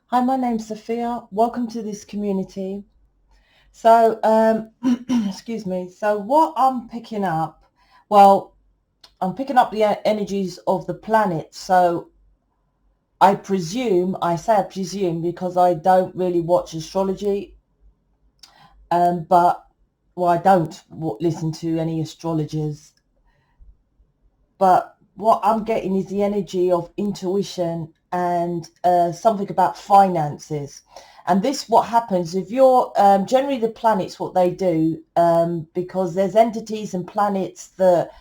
Hi, my name's Sophia. Welcome to this community. So, excuse me. So what I'm picking up, well, I'm picking up the energies of the planet. So I presume, I say I presume because I don't really watch astrology, but, well, I don't listen to any astrologers. But what I'm getting is the energy of intuition and something about finances. And this, what happens if you're generally the planets, what they do, because there's entities and planets that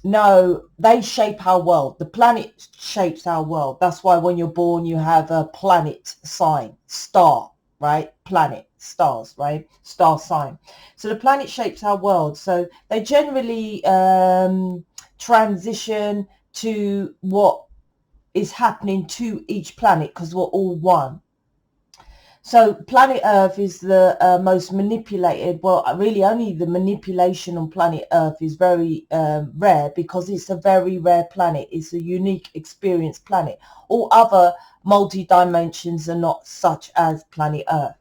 no, they shape our world. The planet shapes our world. That's why when you're born, you have a planet sign, star, right? Planet, stars, right? Star sign. So the planet shapes our world. So they generally transition to what is happening to each planet because we're all one. So planet Earth is the most manipulated. Well, really only the manipulation on planet Earth is very rare because it's a very rare planet. It's a unique experience planet. All other multi-dimensions are not such as planet Earth.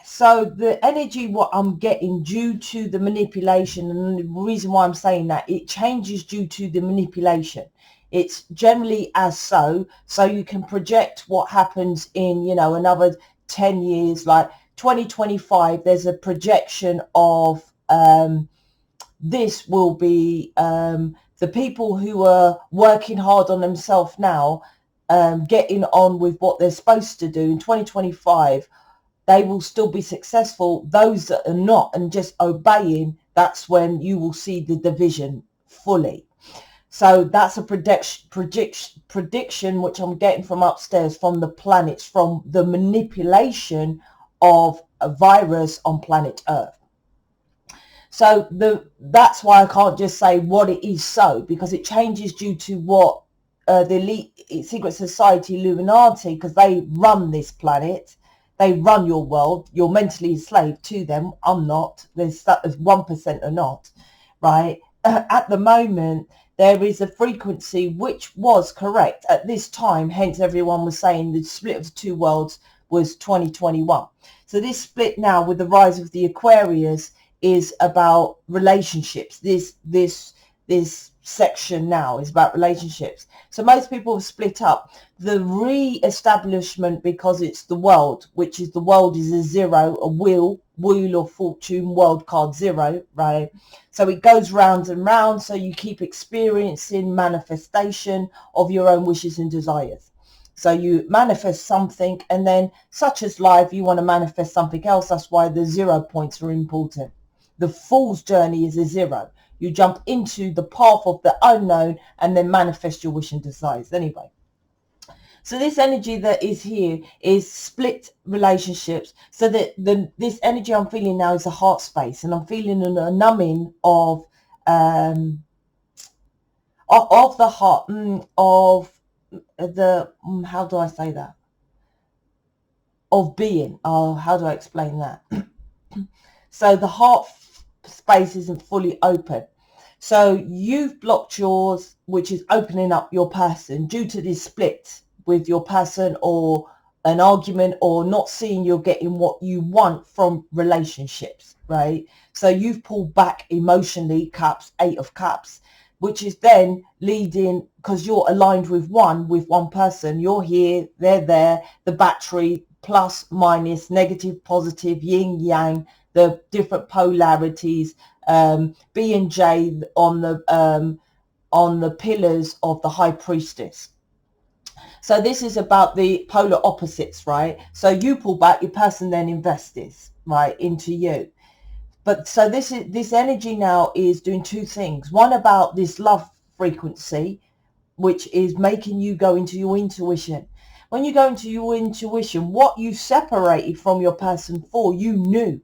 So the energy, what I'm getting due to the manipulation, and the reason why I'm saying that, it changes due to the manipulation. It's generally as so you can project what happens in, another 10 years, like 2025, there's a projection of this will be the people who are working hard on themselves now, getting on with what they're supposed to do in 2025. They will still be successful. Those that are not and just obeying, that's when you will see the division fully. So that's a prediction which I'm getting from upstairs, from the planets, from the manipulation of a virus on planet Earth. So that's why I can't just say what it is, so because it changes due to what the elite secret society Illuminati, because they run this planet. They run your world. You're mentally enslaved to them. I'm not. There's 1% are not, right? At the moment, there is a frequency which was correct at this time. Hence, everyone was saying the split of the two worlds was 2021. So this split now with the rise of the Aquarius is about relationships. This section now is about relationships. So most people have split up. The re-establishment, because it's the world, which is the world is a zero, a wheel of fortune, world card zero, right? So it goes round and round. So you keep experiencing manifestation of your own wishes and desires. So you manifest something, and then, such as life, you want to manifest something else. That's why the 0 points are important. The fool's journey is a zero. You jump into the path of the unknown and then manifest your wish and desires. Anyway, so this energy that is here is split relationships. So that this energy I'm feeling now is a heart space, and I'm feeling a numbing of the heart, of the how do I say that? Of being. Oh, how do I explain that? So the heart space isn't fully open. So you've blocked yours, which is opening up your person due to this split with your person, or an argument, or not seeing you're getting what you want from relationships, right? So you've pulled back emotionally, cups, 8 of cups, which is then leading, because you're aligned with one person. You're here, they're there, the battery, plus, minus, negative, positive, yin, yang, the different polarities, B and J on the pillars of the high priestess. So this is about the polar opposites, right? So you pull back, your person then invests this, right, into you. But so this energy now is doing two things. One, about this love frequency, which is making you go into your intuition. When you go into your intuition, what you separated from your person for, you knew.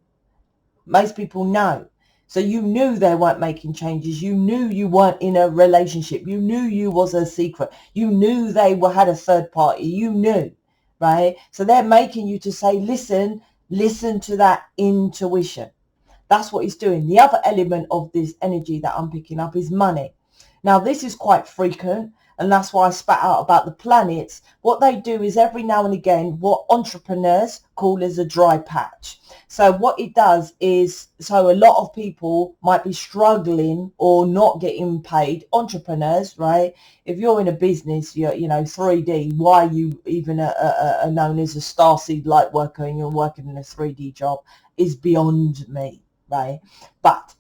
Most people know. So you knew they weren't making changes. You knew you weren't in a relationship. You knew you was a secret. You knew they had a third party. You knew, right? So they're making you to say, listen to that intuition. That's what it's doing. The other element of this energy that I'm picking up is money. Now, this is quite frequent. and that's why I spat out about the planets. What they do is every now and again what entrepreneurs call as a dry patch. So what it does is, so a lot of people might be struggling or not getting paid, entrepreneurs, right? If you're in a business, you're, you know, 3D, why are you even known as a Starseed Lightworker and you're working in a 3D job is beyond me, right? But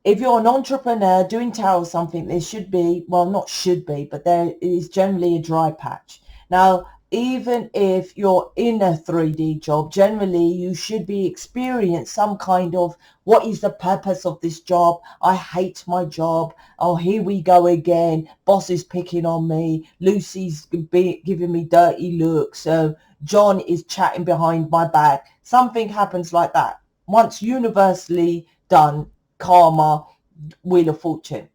if you're an entrepreneur doing tarot or something, there should be, well, not should be, but there is generally a dry patch. Now, even if you're in a 3D job, generally you should be experiencing some kind of, what is the purpose of this job? I hate my job. Oh, here we go again. Boss is picking on me. Lucy's giving me dirty looks. John is chatting behind my back. Something happens like that. Once universally done, karma, wheel of fortune.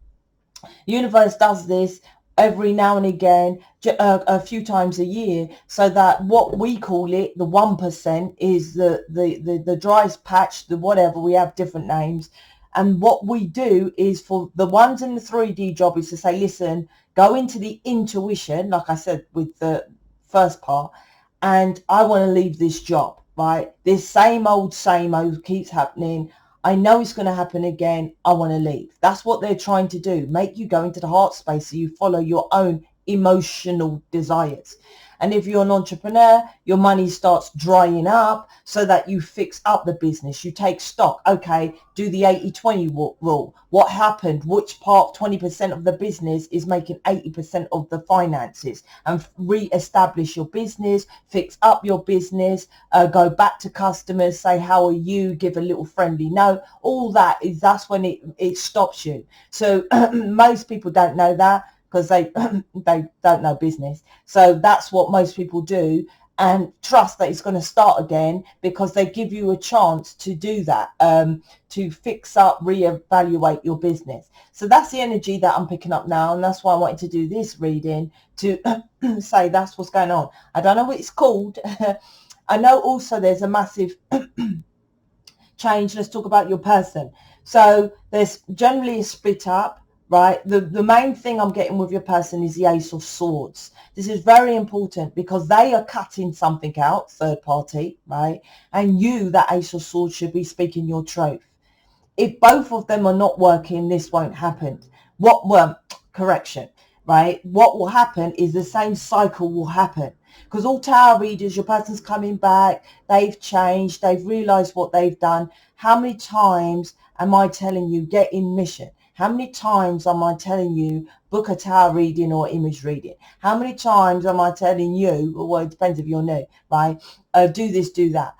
Universe does this every now and again, a few times a year, so that what we call it, the 1%, is the driest patch, the whatever, we have different names. And what we do is, for the ones in the 3D job, is to say, listen, go into the intuition, like I said with the first part, and I want to leave this job, right? This same old keeps happening. I know it's going to happen again. I want to leave. That's what they're trying to do. Make you go into the heart space so you follow your own emotional desires. And if you're an entrepreneur, your money starts drying up so that you fix up the business. You take stock. Okay, do the 80-20 rule. What happened? Which part, 20% of the business is making 80% of the finances? And re-establish your business, fix up your business, go back to customers, say, how are you? Give a little friendly note. All that is, that's when it stops you. So most people don't know that, because they don't know business. So that's what most people do, and trust that it's going to start again, because they give you a chance to do that, to fix up, reevaluate your business. So that's the energy that I'm picking up now, and that's why I wanted to do this reading, to say that's what's going on. I don't know what it's called. I know also there's a massive change. Let's talk about your person. So there's generally a split up, right? The main thing I'm getting with your person is the Ace of Swords. This is very important because they are cutting something out, third party, right? And you, that Ace of Swords, should be speaking your truth. If both of them are not working, this won't happen. Correction, right? What will happen is the same cycle will happen. Because all tarot readers, your person's coming back, they've changed, they've realized what they've done. How many times am I telling you, get in mission? How many times am I telling you, book a tarot reading or image reading? How many times am I telling you, well, it depends if you're new, right? Do this, do that.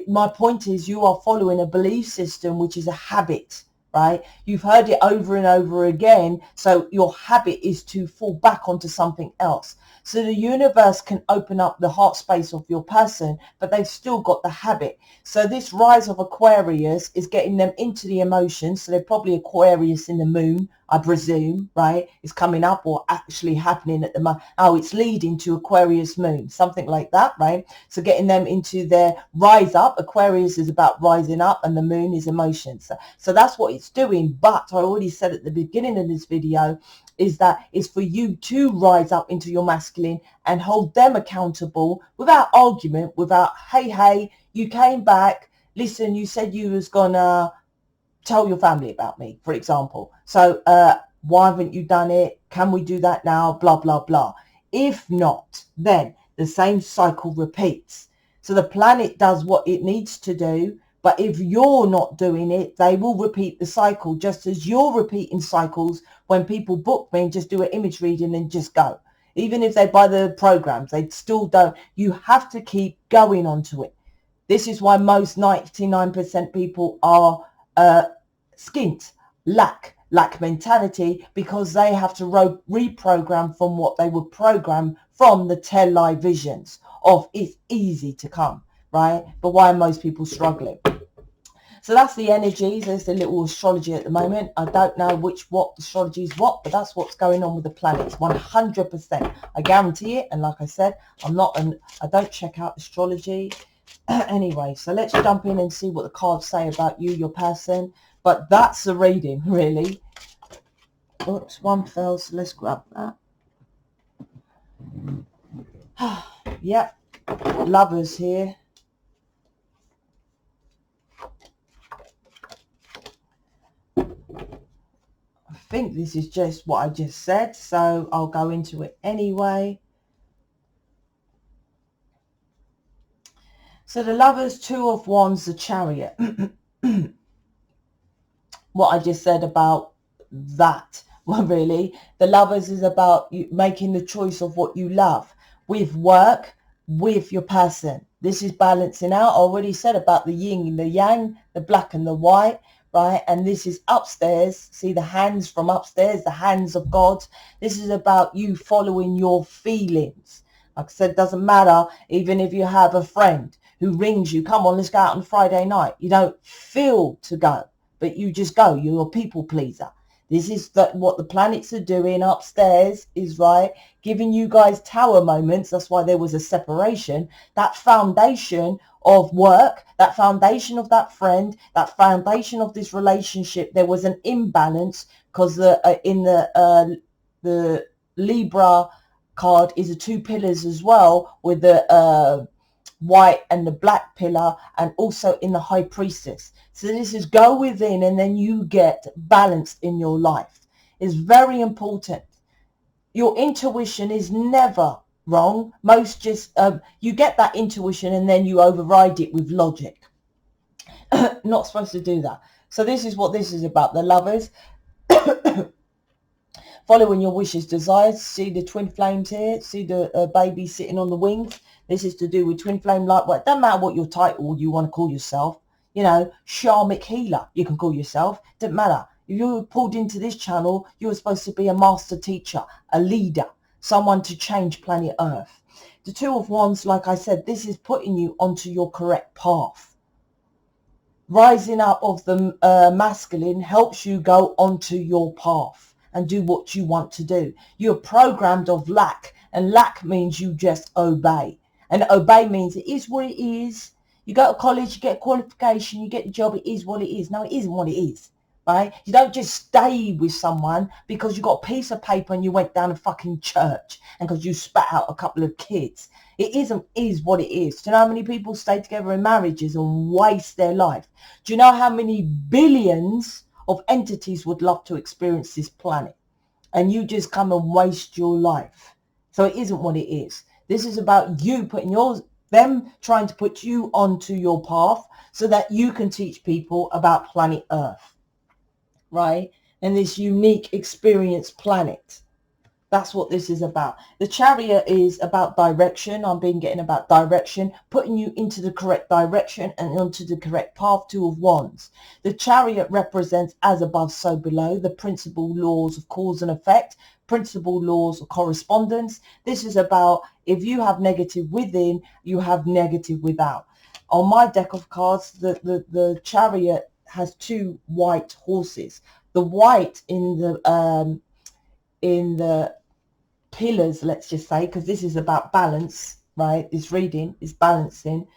My point is, you are following a belief system, which is a habit, right? You've heard it over and over again. So your habit is to fall back onto something else. So the universe can open up the heart space of your person, but they've still got the habit. So this rise of Aquarius is getting them into the emotions. So they're probably Aquarius in the moon, I presume, right? It's coming up or actually happening at the moment. Oh, it's leading to Aquarius moon, something like that, right? So getting them into their rise up. Aquarius is about rising up and the moon is emotions. So that's what it's doing. But I already said at the beginning of this video, is that it's for you to rise up into your masculine and hold them accountable without argument, without, hey, you came back, listen, you said you was gonna tell your family about me, for example. So why haven't you done it? Can we do that now? Blah, blah, blah. If not, then the same cycle repeats. So the planet does what it needs to do. But if you're not doing it, they will repeat the cycle, just as you're repeating cycles when people book me and just do an image reading and just go. Even if they buy the programs, they still don't. You have to keep going onto it. This is why most 99% people are skint, lack mentality, because they have to reprogram from what they were programmed from the tell-lie visions of it's easy to come, right? But why are most people struggling? So that's the energies. There's the little astrology at the moment. I don't know what astrology is what, but that's what's going on with the planets. 100%. I guarantee it. And like I said, I don't check out astrology. Anyway, so let's jump in and see what the cards say about you, your person. But that's the reading, really. Oops, one fell, so let's grab that. Yep, Lovers here. I think this is just what I just said, so I'll go into it anyway. So the Lovers, Two of Wands, the Chariot. What I just said about that. Well, really, the Lovers is about you making the choice of what you love with work, with your person. This is balancing out. I already said about the yin and the yang, the black and the white, right? And this is upstairs. See the hands from upstairs, the hands of God. This is about you following your feelings. Like I said, it doesn't matter even if you have a friend who rings you, come on, let's go out on Friday night. You don't feel to go, but you just go. You're a people pleaser. This is what the planets are doing upstairs is, right, giving you guys tower moments. That's why there was a separation. That foundation of work, that foundation of that friend, that foundation of this relationship, there was an imbalance because in the Libra card is the two pillars as well, with the white and the black pillar, and also in the High Priestess. So this is go within and then you get balance in your life. It's very important. Your intuition is never wrong. Most just you get that intuition and then you override it with logic. Not supposed to do that. So this is what this is about. The Lovers. Following your wishes, desires. See the twin flames here. See the baby sitting on the wings. This is to do with twin flame Lightworker. Doesn't matter what your title you want to call yourself. You know, Sharmic healer, you can call yourself. Doesn't matter. If you were pulled into this channel, you were supposed to be a master teacher, a leader, someone to change planet Earth. The Two of Wands, like I said, this is putting you onto your correct path. Rising up of the masculine helps you go onto your path and do what you want to do. You're programmed of lack, and lack means you just obey. And obey means it is what it is. You go to college, you get a qualification, you get a job, it is what it is. No, it isn't what it is, right? You don't just stay with someone because you got a piece of paper and you went down a fucking church and because you spat out a couple of kids. It is what it is. Do you know how many people stay together in marriages and waste their life? Do you know how many billions of entities would love to experience this planet? And you just come and waste your life. So it isn't what it is. This is about you putting them trying to put you onto your path so that you can teach people about planet Earth, right? And this unique experience planet. That's what this is about. The Chariot is about direction. I've been getting about direction, putting you into the correct direction and onto the correct path. Two of Wands. The Chariot represents as above, so below, the principal laws of cause and effect, principal laws of correspondence. This is about if you have negative within, you have negative without. On my deck of cards, the Chariot has two white horses. The white in the pillars, let's just say, because this is about balance, right? This reading is balancing,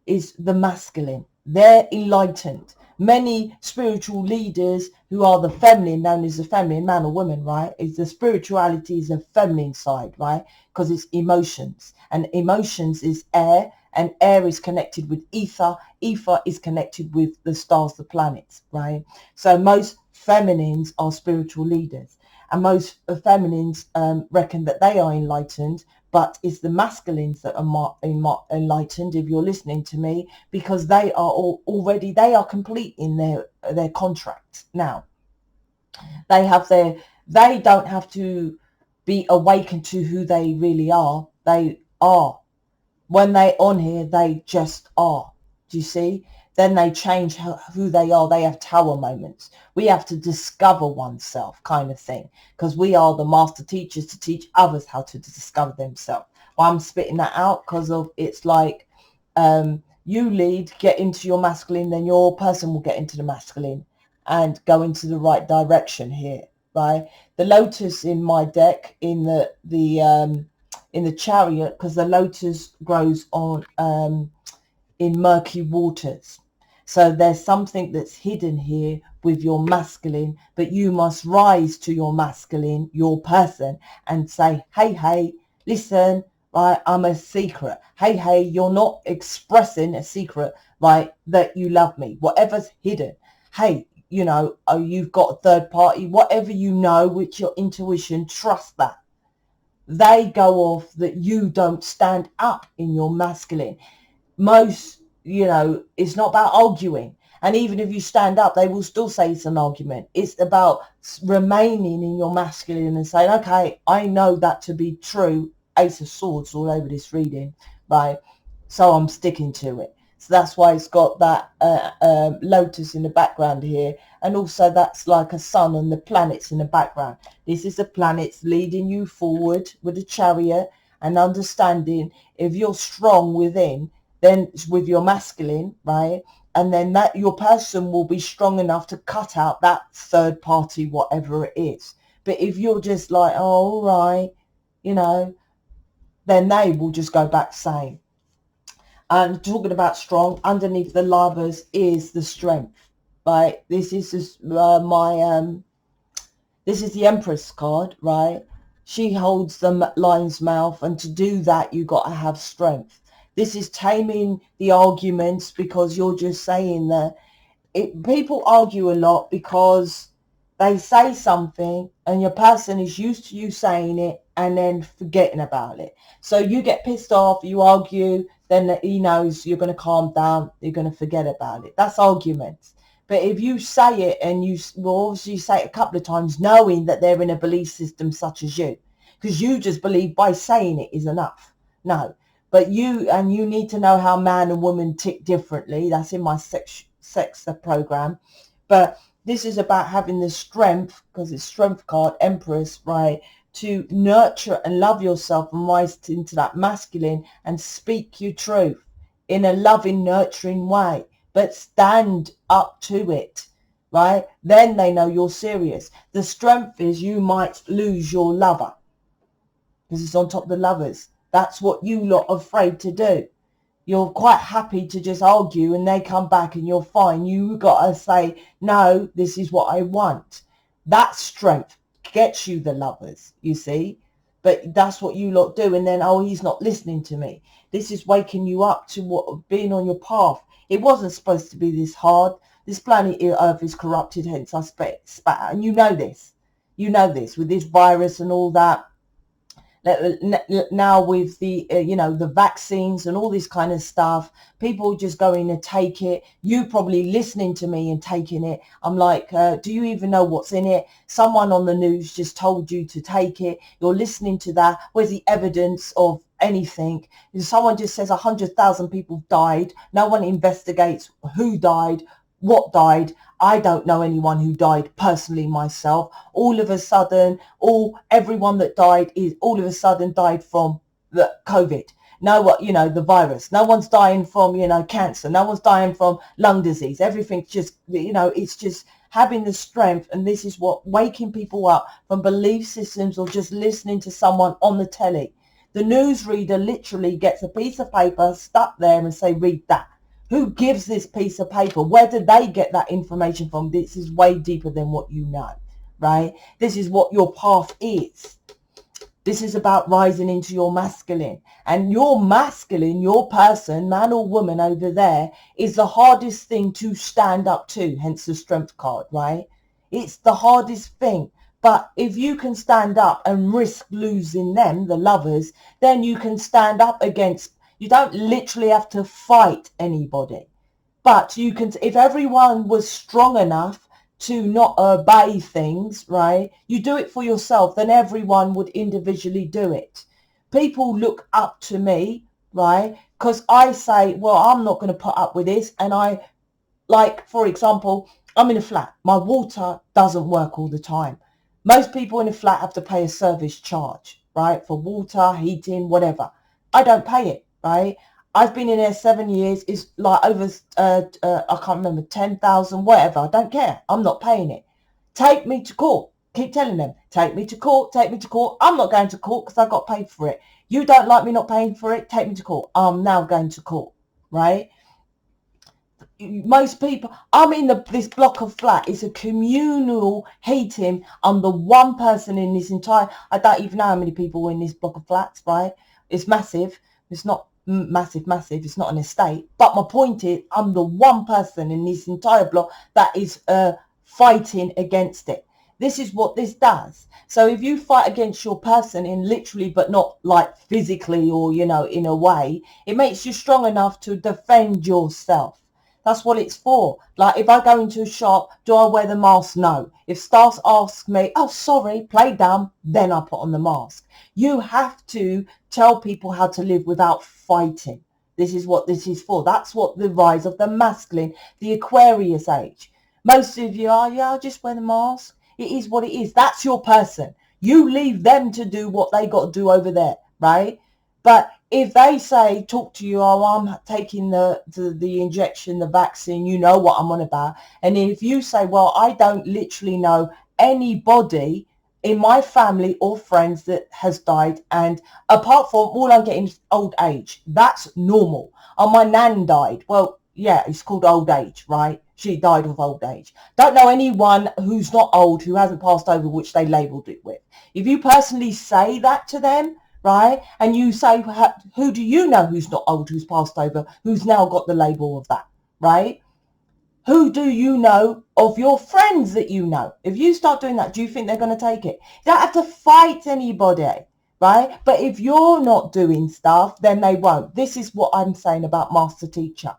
is the masculine. They're enlightened. Many spiritual leaders who are the feminine, known as the feminine, man or woman, right? Is the spirituality is a feminine side, right? Because it's emotions, and emotions is air, and air is connected with ether. Ether is connected with the stars, the planets, right? So most feminines are spiritual leaders. And most feminines reckon that they are enlightened, but it's the masculines that are enlightened, if you're listening to me, because they are already, they are complete in their contracts now. They don't have to be awakened to who they really are. They are. When they're on here, they just are. Do you see? Then they change who they are. They have tower moments. We have to discover oneself, kind of thing, because we are the master teachers to teach others how to discover themselves. Well, I'm spitting that out because of it's like you lead, get into your masculine, then your person will get into the masculine and go into the right direction here, right? The Lotus in my deck in the Chariot, because the Lotus grows on in murky waters. So there's something that's hidden here with your masculine, but you must rise to your masculine, your person, and say, hey, listen, right, I'm a secret. Hey, you're not expressing a secret, right, that you love me. Whatever's hidden. Hey, you know, oh, you've got a third party, whatever you know, with your intuition, trust that. They go off that you don't stand up in your masculine. Most, you know, it's not about arguing. And even if you stand up, they will still say it's an argument. It's about remaining in your masculine and saying, okay, I know that to be true. Ace of Swords all over this reading, right? So I'm sticking to it. So that's why it's got that lotus in the background here. And also that's like a sun and the planets in the background. This is the planets leading you forward with a chariot, and understanding if you're strong within, then with your masculine, right? And then that your person will be strong enough to cut out that third party, whatever it is. But if you're just like, oh, all right, you know, then they will just go back same. And talking about strong, underneath the lovers is the strength, right? This is just, this is the Empress card, right? She holds the lion's mouth, and to do that, you got to have strength. This is taming the arguments, because you're just saying that people argue a lot because they say something and your person is used to you saying it and then forgetting about it. So you get pissed off, you argue, then he knows you're going to calm down, you're going to forget about it. That's arguments. But if you say it, and you will obviously say it a couple of times knowing that they're in a belief system such as you, because you just believe by saying it is enough. No, but you need to know how man and woman tick differently. That's in my sex program. But this is about having the strength, because it's strength card, Empress, right, to nurture and love yourself and rise into that masculine and speak your truth in a loving, nurturing way, but stand up to it, right? Then they know you're serious. The strength is you might lose your lover, because it's on top of the lovers. That's what you lot are afraid to do. You're quite happy to just argue and they come back and you're fine. You got to say, no, this is what I want. That strength gets you the lovers, you see. But that's what you lot do. And then, oh, he's not listening to me. This is waking you up to what being on your path. It wasn't supposed to be this hard. This planet Earth is corrupted, hence I spat. And you know this. You know this with this virus and all that. Now with the you know, the vaccines and all this kind of stuff, people just going to take it. You probably listening to me and taking it. I'm like, do you even know what's in it? Someone on the news just told you to take it. You're listening to that. Where's the evidence of anything? If someone just says 100,000 people died, no one investigates who died, what died. I don't know anyone who died personally myself. All of a sudden, everyone that died is all of a sudden died from the COVID. You know, the virus. No one's dying from, you know, cancer. No one's dying from lung disease. Everything's just, you know, it's just having the strength. And this is what waking people up from belief systems, or just listening to someone on the telly. The newsreader literally gets a piece of paper stuck there and say, read that. Who gives this piece of paper? Where did they get that information from? This is way deeper than what you know, right? This is what your path is. This is about rising into your masculine. And your masculine, your person, man or woman over there, is the hardest thing to stand up to, hence the strength card, right? It's the hardest thing. But if you can stand up and risk losing them, the lovers, then you can stand up against. You don't literally have to fight anybody, but you can, if everyone was strong enough to not obey things, right? You do it for yourself, then everyone would individually do it. People look up to me, right? Because I say, well, I'm not going to put up with this. And I, like, for example, I'm in a flat. My water doesn't work all the time. Most people in a flat have to pay a service charge, right? For water, heating, whatever. I don't pay it. Right, I've been in there 7 years. It's like over, I can't remember, 10,000, whatever. I don't care. I'm not paying it. Take me to court. Keep telling them, take me to court, take me to court. I'm not going to court because I got paid for it. You don't like me not paying for it, take me to court. I'm now going to court, right? most people, I'm in this block of flat. It's a communal heating. I'm the one person in this entire, I don't even know how many people are in this block of flats, right? It's massive. It's not massive. It's not an estate. But my point is, I'm the one person in this entire block that is fighting against it. This is what this does. So if you fight against your person in literally, but not like physically or, you know, in a way, it makes you strong enough to defend yourself. That's what it's for. Like if I go into a shop, do I wear the mask? No. If staff asks me, oh, sorry, play dumb, then I put on the mask. You have to tell people how to live without fighting. This is what this is for. That's what the rise of the masculine, the Aquarius age. Most of you are, yeah, I'll just wear the mask. It is what it is. That's your person. You leave them to do what they got to do over there, right? But if they say, talk to you, oh, I'm taking the injection, the vaccine, you know what I'm on about. And if you say, well, I don't literally know anybody in my family or friends that has died, and apart from all I'm getting is old age, that's normal. Oh, my nan died. Well, yeah, it's called old age, right? She died of old age. Don't know anyone who's not old, who hasn't passed over, which they labelled it with. If you personally say that to them, right, and you say, who do you know who's not old, who's passed over, who's now got the label of that, right? Who do you know of your friends that you know? If you start doing that, do you think they're going to take it? You don't have to fight anybody, right? But if you're not doing stuff, then they won't. This is what I'm saying about master teacher.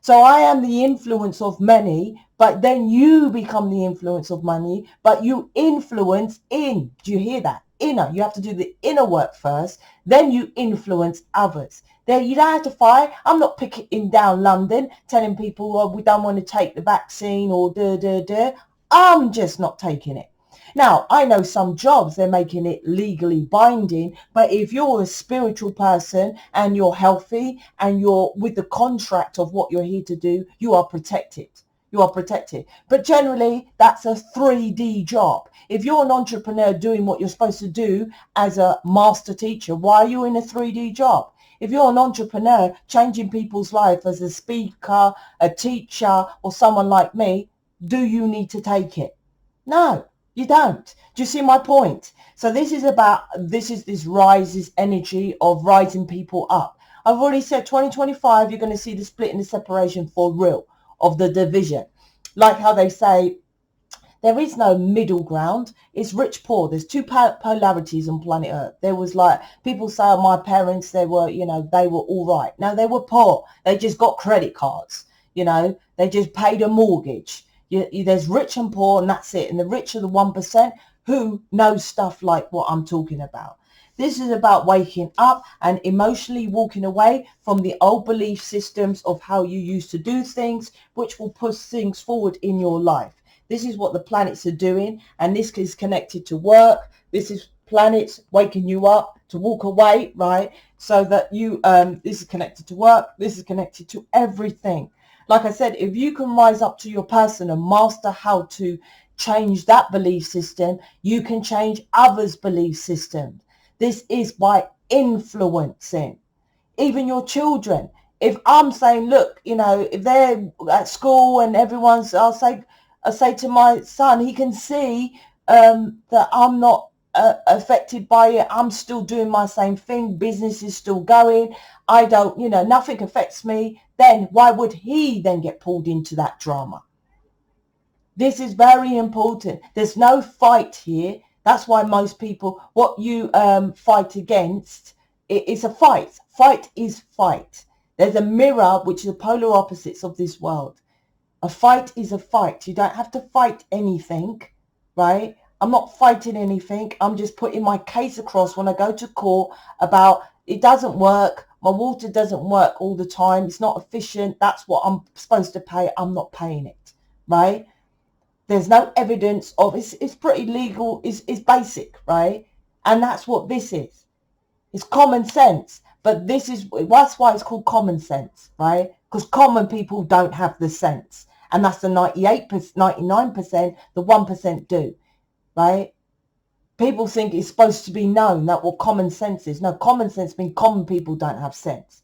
So I am the influence of many, but then you become the influence of many, but you influence in. Do you hear that? Inner. You have to do the inner work first, then you influence others. There, you don't have to fight. I'm not picketing down London, telling people, oh, we don't want to take the vaccine or I'm just not taking it. Now, I know some jobs, they're making it legally binding, but if you're a spiritual person and you're healthy and you're with the contract of what you're here to do, you are protected. You are protected. But generally, that's a 3D job. If you're an entrepreneur doing what you're supposed to do as a master teacher, why are you in a 3D job? If you're an entrepreneur changing people's life as a speaker, a teacher, or someone like me, do you need to take it? No. You don't. Do you see my point? So this is this rise, this energy of rising people up. I've already said 2025, you're going to see the split and the separation for real of the division. Like how they say, there is no middle ground. It's rich, poor. There's two polarities on planet Earth. There was like, people say, oh, my parents, they were, you know, they were all right. No, they were poor. They just got credit cards. You know, they just paid a mortgage. There's rich and poor, and that's it. And the rich are the 1% who know stuff like what I'm talking about. This is about waking up and emotionally walking away from the old belief systems of how you used to do things, which will push things forward in your life. This is what the planets are doing, and this is connected to work. This is planets waking you up to walk away, right? So that you, this is connected to work. This is connected to everything. Like I said, if you can rise up to your person and master how to change that belief system, you can change others' belief system. This is by influencing even your children. If I'm saying, look, you know, if they're at school and everyone's, I'll say to my son, he can see that I'm not affected by it. I'm still doing my same thing. Business is still going. I don't, you know, nothing affects me. Then why would he then get pulled into that drama? This is very important. There's no fight here. That's why most people, what you fight against, it's a fight. Fight is fight. There's a mirror, which is the polar opposites of this world. A fight is a fight. You don't have to fight anything, right? I'm not fighting anything. I'm just putting my case across when I go to court about it doesn't work. My water doesn't work all the time. It's not efficient. That's what I'm supposed to pay. I'm not paying it, right? There's no evidence of it's pretty legal. It's basic, right? And that's what this is. It's common sense. But that's why it's called common sense, right? Because common people don't have the sense. And that's the 98%, 99%, the 1% do, right? People think it's supposed to be known that what common sense is. No, common sense means common people don't have sense.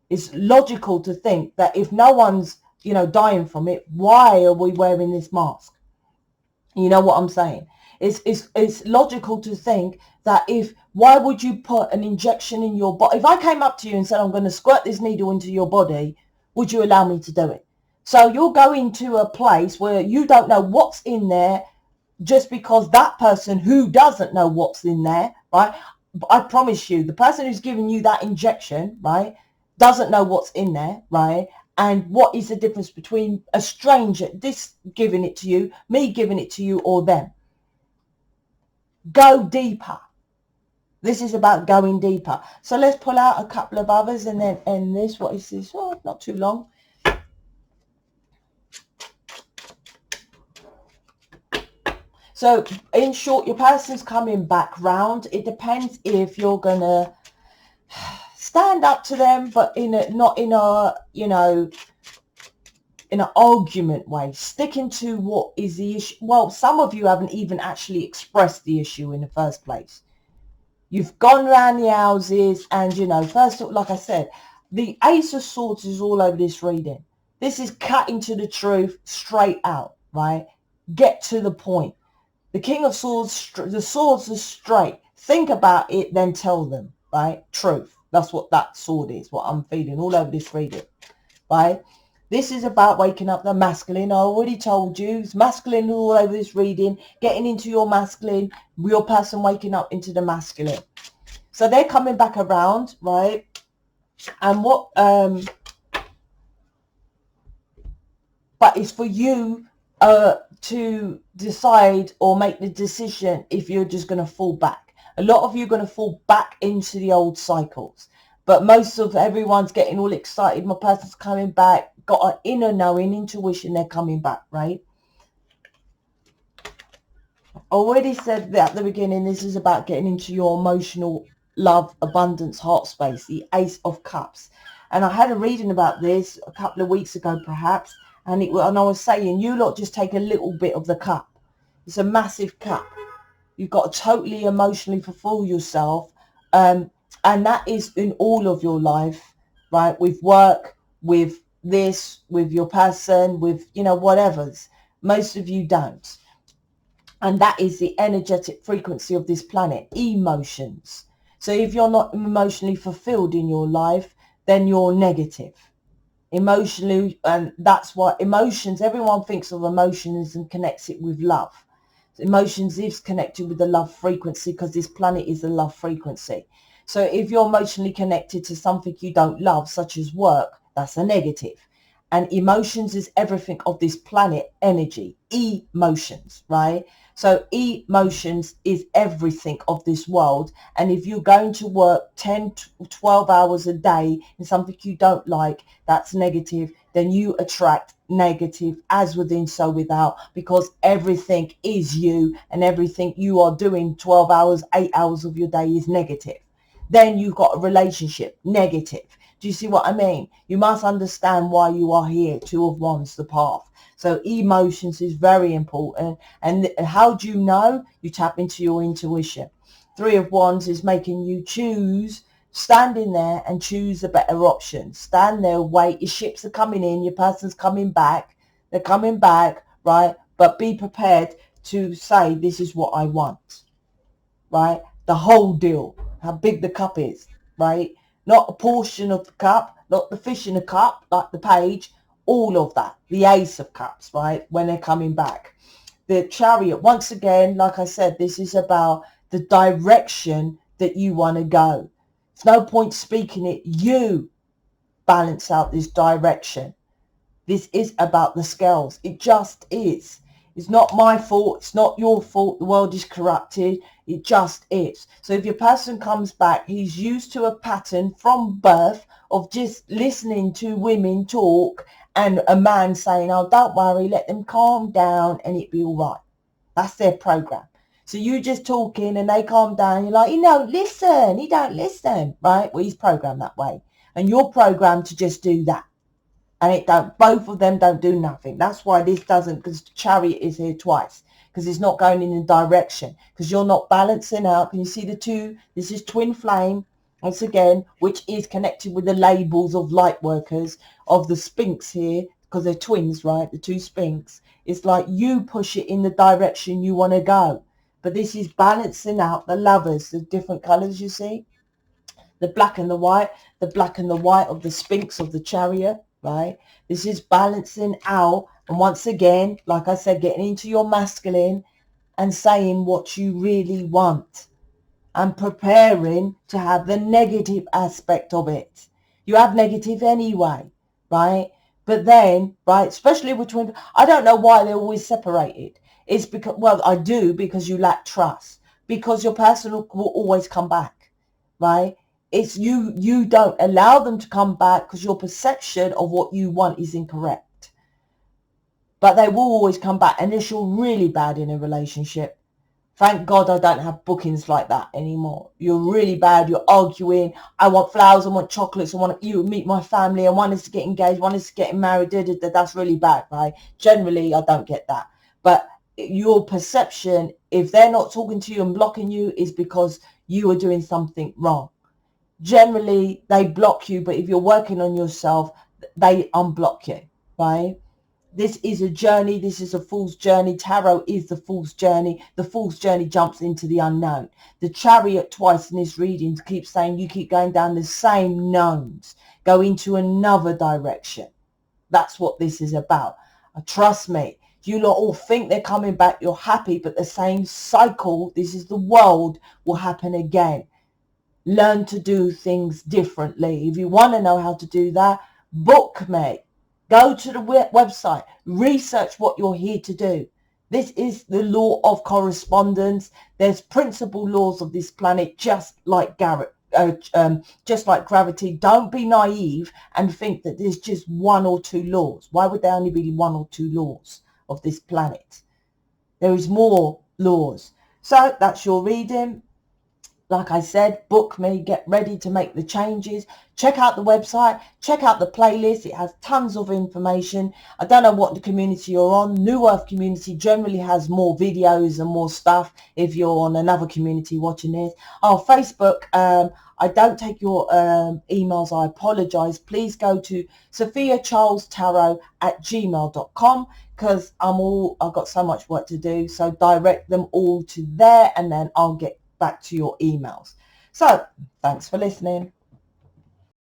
It's logical to think that if no one's you know, dying from it, why are we wearing this mask? You know what I'm saying? It's logical to think that why would you put an injection in your body? If I came up to you and said, I'm going to squirt this needle into your body, would you allow me to do it? So you're going to a place where you don't know what's in there, just because that person who doesn't know what's in there, right? I promise you, the person who's giving you that injection, right, doesn't know what's in there, right? And what is the difference between a stranger, this giving it to you, me giving it to you, or them? Go deeper. This is about going deeper. So let's pull out a couple of others and then end this. What is this? Oh, not too long. So in short, your person's coming back round. It depends if you're going to stand up to them, but not in a, you know, in an argument way, sticking to what is the issue. Well, some of you haven't even actually expressed the issue in the first place. You've gone around the houses and, you know, first, like I said, the Ace of Swords is all over this reading. This is cutting to the truth straight out, right? Get to the point. The King of Swords, the swords are straight. Think about it, then tell them, right? Truth. That's what that sword is, what I'm feeling all over this reading, right? This is about waking up the masculine. I already told you, it's masculine all over this reading, getting into your masculine, your person waking up into the masculine. So they're coming back around, right? And what, but it's for you to decide or make the decision if you're just going to fall back. A lot of you are going to fall back into the old cycles. But most of everyone's getting all excited. My person's coming back. Got an inner knowing, intuition, they're coming back, right? Already said that at the beginning, this is about getting into your emotional love, abundance, heart space, the Ace of Cups. And I had a reading about this a couple of weeks ago, perhaps. And I was saying, you lot just take a little bit of the cup. It's a massive cup. You've got to totally emotionally fulfill yourself. And that is in all of your life, right? With work, with this, with your person, with, you know, whatever's. Most of you don't. And that is the energetic frequency of this planet, emotions. So if you're not emotionally fulfilled in your life, then you're negative. Emotionally, and that's what emotions, everyone thinks of emotions and connects it with love. Emotions is connected with the love frequency because this planet is a love frequency. So if you're emotionally connected to something you don't love, such as work, that's a negative. And emotions is everything of this planet, energy, emotions, right? So emotions is everything of this world. And if you're going to work 10, 12 hours a day in something you don't like, that's negative, then you attract negative as within, so without, because everything is you and everything you are doing 12 hours, 8 hours of your day is negative. Then you've got a relationship, negative. Do you see what I mean? You must understand why you are here. Two of Wands, the path. So emotions is very important. And how do you know? You tap into your intuition. Three of Wands is making you choose, standing there and choose a better option. Stand there, wait. Your ships are coming in. Your person's coming back. They're coming back, right? But be prepared to say, this is what I want, right? The whole deal, how big the cup is, right? Not a portion of the cup, not the fish in the cup, like the page, all of that. The Ace of Cups, right? When they're coming back. The Chariot, once again, like I said, this is about the direction that you want to go. It's no point speaking it. You balance out this direction. This is about the scales. It just is. It's not my fault. It's not your fault. The world is corrupted. It just is. So if your person comes back, he's used to a pattern from birth of just listening to women talk and a man saying, oh, don't worry, let them calm down and it'll be all right. That's their program. So you just talking and they calm down. You're like, he don't listen. He don't listen, right? Well, he's programmed that way. And you're programmed to just do that. And it don't, both of them don't do nothing. That's why this doesn't, because Chariot is here twice, because it's not going in a direction, because you're not balancing out. Can you see the two? This is twin flame, once again, which is connected with the labels of Lightworkers, of the Sphinx here, because they're twins, right? The two Sphinx. It's like you push it in the direction you want to go. But this is balancing out the lovers, the different colors you see. The black and the white of the Sphinx of the Chariot, right? This is balancing out. And once again, like I said, getting into your masculine and saying what you really want and preparing to have the negative aspect of it. You have negative anyway, right? But then, right, especially with twin, I don't know why they're always separated. It's because, well, I do, because you lack trust, because your person will always come back, right? It's you don't allow them to come back because your perception of what you want is incorrect. But they will always come back unless you're really bad in a relationship. Thank God I don't have bookings like that anymore. You're really bad. You're arguing. I want flowers. I want chocolates. I want you to meet my family. I want us to get engaged. I want us to get married. That's really bad, right? Generally, I don't get that. But your perception, if they're not talking to you and blocking you, is because you are doing something wrong. Generally, they block you. But if you're working on yourself, they unblock you, right? This is a journey. This is a fool's journey. Tarot is the fool's journey. The fool's journey jumps into the unknown. The Chariot twice in this reading keeps saying you keep going down the same knowns. Go into another direction. That's what this is about. Trust me. You lot all think they're coming back. You're happy, but the same cycle, this is the world, will happen again. Learn to do things differently. If you want to know how to do that, book me. Go to the website, research what you're here to do. This is the law of correspondence. There's principal laws of this planet, just like gravity. Don't be naive and think that there's just one or two laws. Why would there only be one or two laws of this planet? There is more laws. So that's your reading. Like I said, book me, get ready to make the changes. Check out the website, check out the playlist. It has tons of information. I don't know what the community you're on. New Earth community generally has more videos and more stuff if you're on another community watching this. Oh, Facebook, I don't take your emails. I apologize. Please go to sophiacharlestarot@gmail.com because I've got so much work to do. So direct them all to there and then I'll get back to your emails. So thanks for listening.